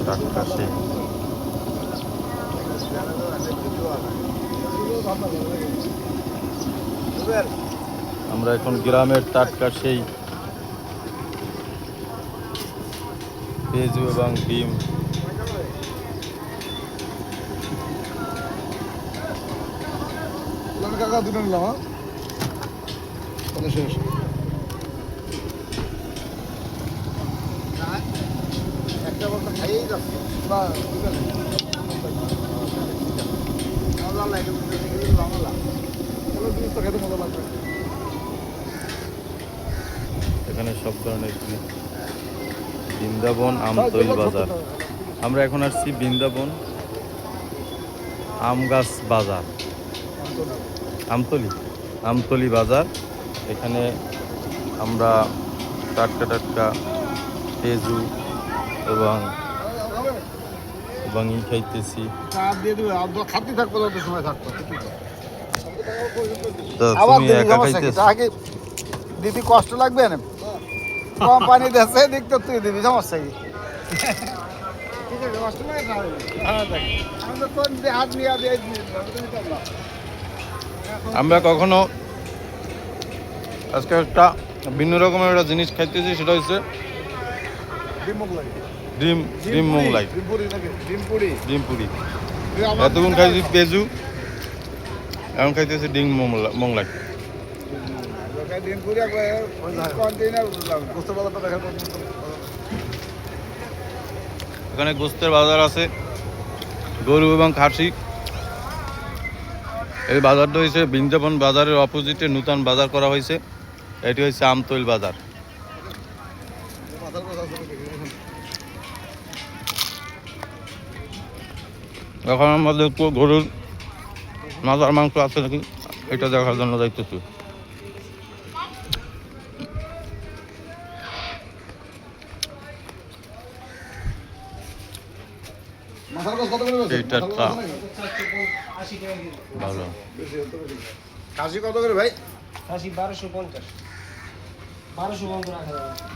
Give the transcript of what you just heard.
টাটকা সেই। আমরা এখন গ্রামের টাটকা সেই পেঁয়াজু এবং ডিম কাকা দুটো নিলাম। শেষ একটা বলতে খাইয়েই যাচ্ছে না খেতে মজা লাগবে। এখানে সব ধরনের বৃন্দাবন আমতৈল বাজার। আমরা এখন আসছি বৃন্দাবন আম গাছ বাজার, আমতলি বাজার। এখানে আমরা টাটকা টাটকা পেঁয়াজু এবং ই খাইতেছি। তো তুমি একা খাইতেছ? দিদি কষ্ট লাগবে না, কোম্পানি দেশে দেখতে তুই দিবি, সমস্যা কি? আমরা কখনো আজকে একটা ভিন্ন রকমের একটা জিনিস খাইতেছি, সেটা হচ্ছে ডিম মোগলাই, ডিম পুরি। এতক্ষণ খাইছি পেঁয়াজু, এখন খাইতেছি ডিম মোগলাই। এখানে গোস্তের বাজার আছে, গরু এবং খাসি। এই বাজারটা হয়েছে বৃন্দাবন বাজারের অপোজিটে নতুন বাজার করা হয়েছে। এটি হচ্ছে আমতৈল বাজার। এখন আমাদের একটু গরুর মাজার মাংস আছে নাকি এটা দেখার জন্য যাইতেছি। ভালো। খাসি কত করে ভাই? খাসি 1250, 1200 রাখা যাবে।